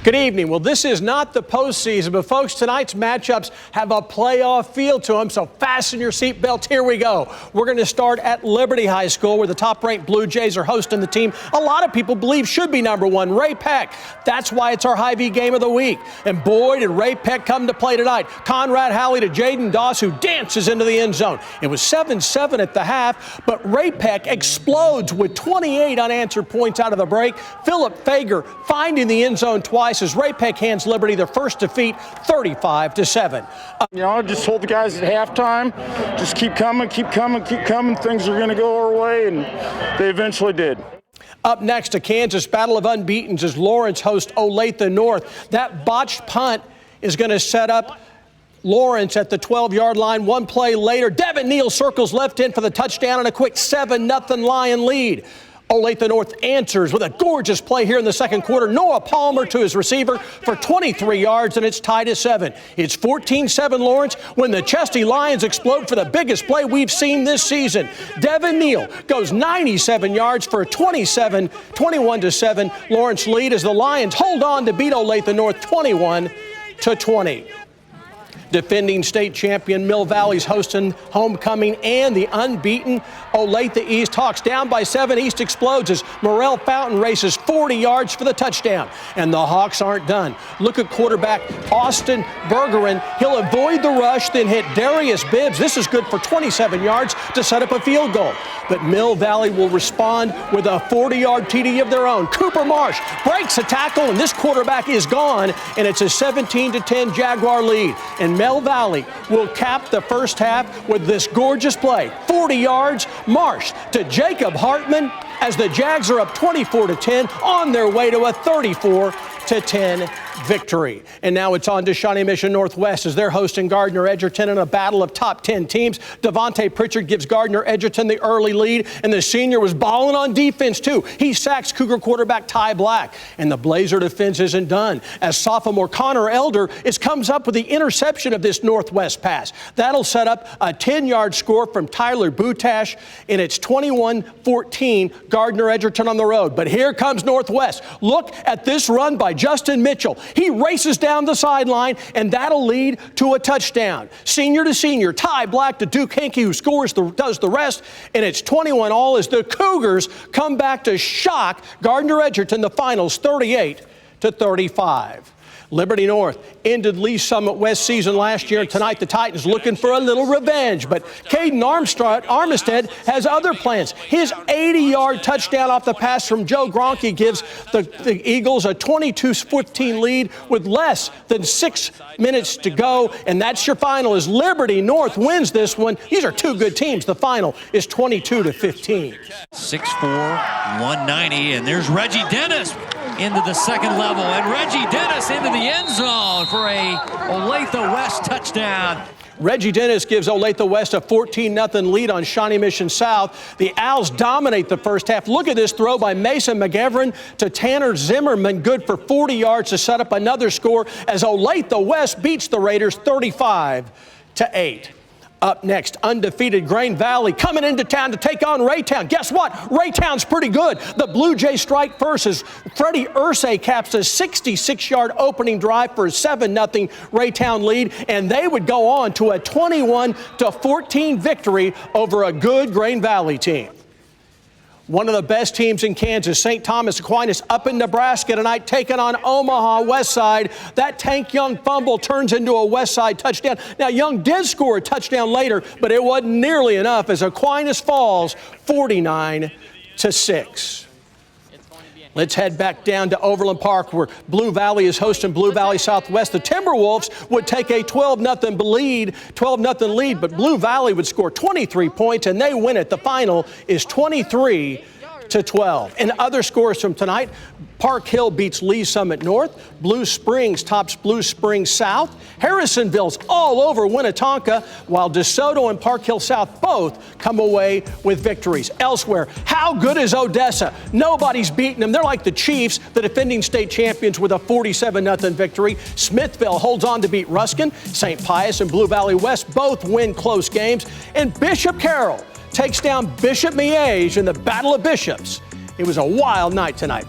Good evening. Well, this is not the postseason, but folks, tonight's matchups have a playoff feel to them, so fasten your seatbelts. Here we go. We're going to start at Liberty High School, where the top-ranked Blue Jays are hosting the team a lot of people believe should be number one, Ray Peck. That's why it's our Hy-Vee game of the week. And boy, did Ray Peck come to play tonight. Conrad Howley to Jaden Doss, who dances into the end zone. It was 7-7 at the half, but Ray Peck explodes with 28 unanswered points out of the break. Philip Fager finding the end zone twice as Ray Peck hands Liberty their first defeat, 35-7. I just told the guys at halftime, just keep coming, keep coming, keep coming. Things are going to go our way, and they eventually did. Up next, a Kansas battle of unbeatens as Lawrence hosts Olathe North. That botched punt is going to set up Lawrence at the 12-yard line. One play later, Devin Neal circles left in for the touchdown and a quick 7-0 Lion lead. Olathe North answers with a gorgeous play here in the second quarter. Noah Palmer to his receiver for 23 yards, and it's tied at 7. It's 14-7 Lawrence when the Chesty Lions explode for the biggest play we've seen this season. Devin Neal goes 97 yards for a 21-7 Lawrence lead as the Lions hold on to beat Olathe North 21-20. Defending state champion Mill Valley's hosting homecoming, and the unbeaten Olathe East Hawks down by 7. East explodes as Morrell Fountain races 40 yards for the touchdown. And the Hawks aren't done. Look at quarterback Austin Bergeron. He'll avoid the rush, then hit Darius Bibbs. This is good for 27 yards to set up a field goal. But Mill Valley will respond with a 40-yard TD of their own. Cooper Marsh breaks a tackle, and this quarterback is gone, and it's a 17-10 Jaguar lead. And Mill Valley will cap the first half with this gorgeous play. 40 yards, Marsh to Jacob Hartman as the Jags are up 24-10 on their way to a 34-10 victory. And now it's on to Shawnee Mission Northwest as they're hosting Gardner Edgerton in a battle of top 10 teams. Devontae Pritchard gives Gardner Edgerton the early lead, and the senior was balling on defense too. He sacks Cougar quarterback Ty Black, and the Blazer defense isn't done as sophomore Connor Elder comes up with the interception of this Northwest pass. That'll set up a 10-yard score from Tyler Butash, and it's 21-14 Gardner Edgerton on the road. But here comes Northwest. Look at this run by Justin Mitchell. He races down the sideline, and that'll lead to a touchdown. Senior to senior, Ty Black to Duke Henke, who does the rest, and it's 21-all as the Cougars come back to shock Gardner Edgerton. The finals 38-35. Liberty North ended Lee Summit West season last year. Tonight, the Titans looking for a little revenge. But Caden Armistead has other plans. His 80-yard touchdown off the pass from Joe Gronke gives the Eagles a 22-14 lead with less than 6 minutes to go. And that's your final as Liberty North wins this one. These are two good teams. The final is 22-15. 6'4", 190, and there's Reggie Dennis into the second level, and Reggie Dennis into the end zone for a Olathe West touchdown. Reggie Dennis gives Olathe West a 14-0 lead on Shawnee Mission South. The Owls dominate the first half. Look at this throw by Mason McEverin to Tanner Zimmerman, good for 40 yards to set up another score as Olathe West beats the Raiders 35-8. Up next, undefeated Grain Valley coming into town to take on Raytown. Guess what? Raytown's pretty good. The Blue Jays strike first as Freddie Ursay caps a 66-yard opening drive for a 7-0 Raytown lead, and they would go on to a 21-14 victory over a good Grain Valley team. One of the best teams in Kansas, St. Thomas Aquinas, up in Nebraska tonight, taking on Omaha Westside. That Tank Young fumble turns into a Westside touchdown. Now, Young did score a touchdown later, but it wasn't nearly enough as Aquinas falls 49-6. Let's head back down to Overland Park, where Blue Valley is hosting Blue Valley Southwest. The Timberwolves would take a 12-0 lead, but Blue Valley would score 23 points, and they win it. The final is 23-12. And other scores from tonight, Park Hill beats Lee Summit North. Blue Springs tops Blue Springs South. Harrisonville's all over Winnetonka, while DeSoto and Park Hill South both come away with victories. Elsewhere, how good is Odessa? Nobody's beaten them. They're like the Chiefs, the defending state champions, with a 47-0 victory. Smithville holds on to beat Ruskin. St. Pius and Blue Valley West both win close games. And Bishop Carroll takes down Bishop Miege in the Battle of Bishops. It was a wild night tonight.